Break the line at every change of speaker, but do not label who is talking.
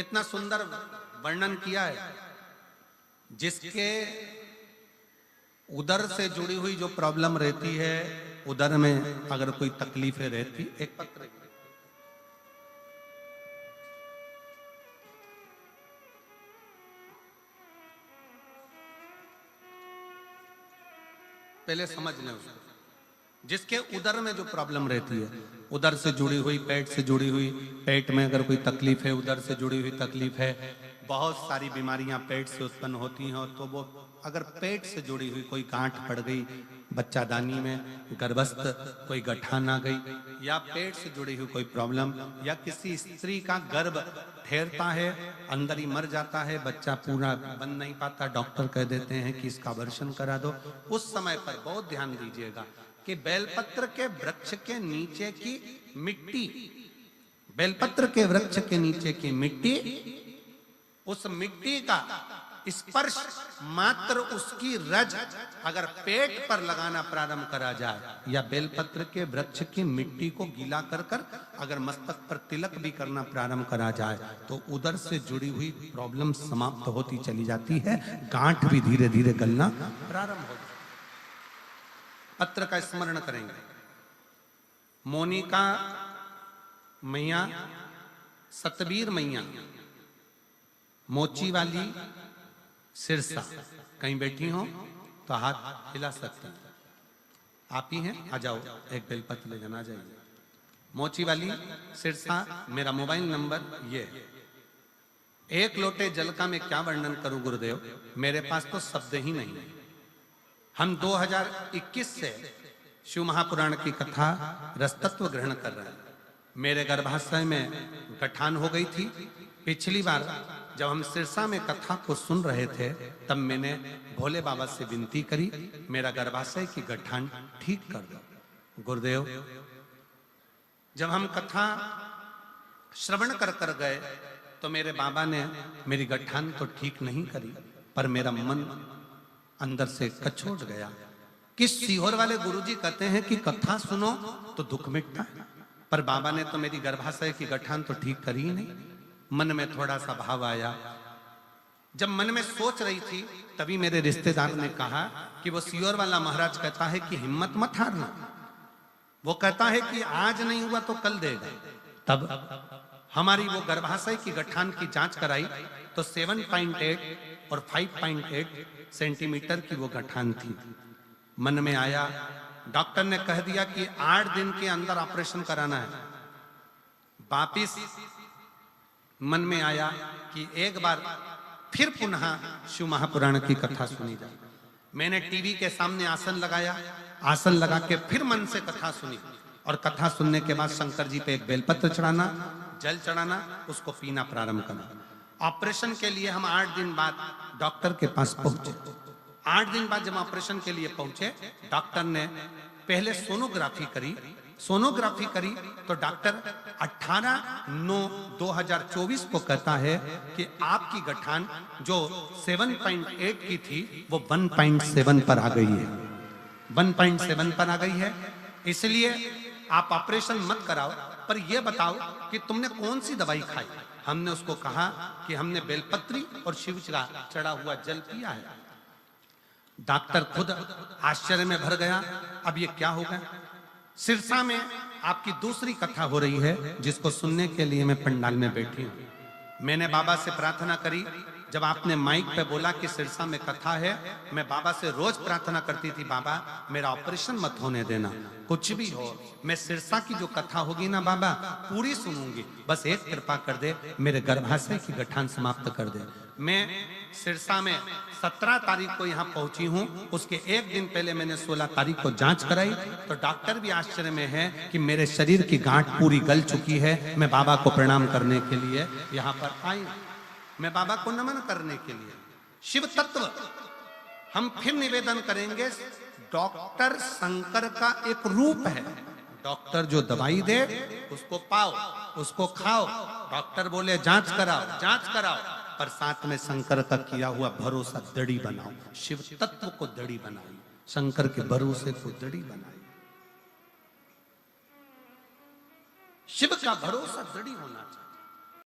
कितना सुंदर वर्णन किया है। जिसके उदर से जुड़ी हुई जो प्रॉब्लम रहती है, उदर में अगर कोई तकलीफें रहती, एक पत्र पहले समझ लें उसको। जिसके उदर में जो प्रॉब्लम रहती है, उदर से जुड़ी हुई, पेट से जुड़ी हुई, पेट में अगर कोई तकलीफ है, उदर से जुड़ी हुई तकलीफ है, बहुत सारी बीमारियां पेट से उत्पन्न होती हैं। तो वो अगर पेट से जुड़ी हुई कोई गांठ पड़ गई, बच्चादानी में गर्भस्थ कोई गठान आ गई, या पेट से जुड़ी हुई कोई प्रॉब्लम, या किसी स्त्री का गर्भ ठहरता है, अंदर ही मर जाता है, बच्चा पूरा बन नहीं पाता, डॉक्टर कह देते हैं कि इसका अबॉर्शन करा दो, उस समय पर बहुत ध्यान दीजिएगा कि बेलपत्र के वृक्ष के नीचे की मिट्टी, बेलपत्र के वृक्ष के नीचे की मिट्टी, उस मिट्टी का स्पर्श मात्र उसकी रज अगर पेट पर लगाना प्रारंभ करा जाए, या बेलपत्र के वृक्ष की मिट्टी को गीला कर कर अगर मस्तक पर तिलक भी करना प्रारंभ करा जाए, तो उदर से जुड़ी हुई प्रॉब्लम समाप्त होती चली जाती है, गांठ भी धीरे धीरे गलना प्रारंभ होती। पत्र का स्मरण करेंगे। मोनिका मैया, सतबीर मैया, मोची वाली सिरसा, कहीं बैठी हो तो हाथ हिला सकते हैं। आप ही हैं, आ जाओ, एक बेलपत्र ले जाना जाइए। मोची वाली सिरसा, मेरा मोबाइल नंबर ये है। एक लोटे जल का मैं क्या वर्णन करूं गुरुदेव, मेरे पास तो शब्द ही नहीं है। हम 2021 से शिव महापुराण की कथा रसतत्व ग्रहण कर रहे हैं। मेरे गर्भाशय में गठान हो गई थी। पिछली बार जब हम सिरसा में कथा को सुन रहे थे, तब मैंने भोले बाबा से विनती करी, मेरा गर्भाशय की गठान ठीक कर दो। गुरुदेव, जब हम कथा श्रवण कर कर गए तो मेरे बाबा ने मेरी गठान तो ठीक नहीं करी, पर मेरा मन अंदर से कचोट गया कि सीहोर वाले गुरुजी कहते हैं कि कथा सुनो तो दुख मिटता है, पर बाबा ने तो मेरी गर्भाशय की गठान तो ठीक करी ही नहीं। मन में थोड़ा सा भाव आया। जब मन में सोच रही थी, तभी मेरे रिश्तेदार ने कहा कि वो सीहोर वाला महाराज कहता है कि हिम्मत मत हारना, वो कहता है कि आज नहीं हुआ तो कल देगा। तब हमारी वो गर्भाशय की गठान की जांच कराई तो 7.8 और 5.8 सेंटीमीटर की वो गठान थी। मन में आया, डॉक्टर ने कह दिया कि 8 दिन के अंदर ऑपरेशन कराना है। वापिस मन में आया कि एक बार फिर पुनः शिव महापुराण की कथा सुनी जाए। मैंने टीवी के सामने आसन लगाया, आसन लगा के फिर मन से कथा सुनी, और कथा सुनने के बाद शंकर जी पे एक बेलपत्र चढ़ाना, जल चढ़ाना, उसको पीना प्रारंभ करना। ऑपरेशन के लिए हम 8 दिन बाद डॉक्टर के पास पहुंचे। 8 दिन बाद जब ऑपरेशन के लिए पहुंचे, डॉक्टर ने पहले सोनोग्राफी करी। सोनोग्राफी करी तो डॉक्टर 18/9/2024 को कहता है कि आपकी गठान जो 7.8 की थी वो 1.7 पर आ गई है, 1.7 पर आ गई है। इसलिए आप ऑपरेशन मत कराओ, पर यह बताओ कि तुमने कौन सी दवाई खाई। हमने उसको कहा कि हमने बेलपत्री और शिव का चढ़ा हुआ जल पिया है। डॉक्टर खुद आश्चर्य में भर गया, अब ये क्या होगा। सिरसा में आपकी दूसरी कथा हो रही है, जिसको सुनने के लिए मैं पंडाल में बैठी हूँ। मैंने बाबा से प्रार्थना करी। जब आपने माइक पे बोला कि सिरसा में कथा है, मैं बाबा से रोज प्रार्थना करती थी, बाबा मेरा ऑपरेशन मत होने देना, कुछ भी हो, मैं सिरसा की जो कथा होगी ना बाबा पूरी सुनूंगी, बस एक कृपा कर दे, मेरे गर्भाशय की गठान समाप्त कर दे। मैं सिरसा में 17 तारीख को यहाँ पहुंची हूँ। उसके एक दिन पहले मैंने 16 तारीख को जांच कराई, तो डॉक्टर भी आश्चर्य में है कि मेरे शरीर की गांठ पूरी गल चुकी है। मैं बाबा को प्रणाम करने के लिए यहाँ पर आई, मैं बाबा को नमन करने के लिए। शिव तत्व हम फिर निवेदन करेंगे, डॉक्टर शंकर का एक रूप है। डॉक्टर जो दवाई दे उसको पाओ, उसको खाओ। डॉक्टर बोले जांच कराओ, जांच कराओ, पर साथ में शंकर का किया हुआ भरोसा दड़ी बनाओ। शिव तत्व को दड़ी बनाई, शंकर के भरोसे को दड़ी बनाई। शिव का भरोसा दड़ी होना चाहिए।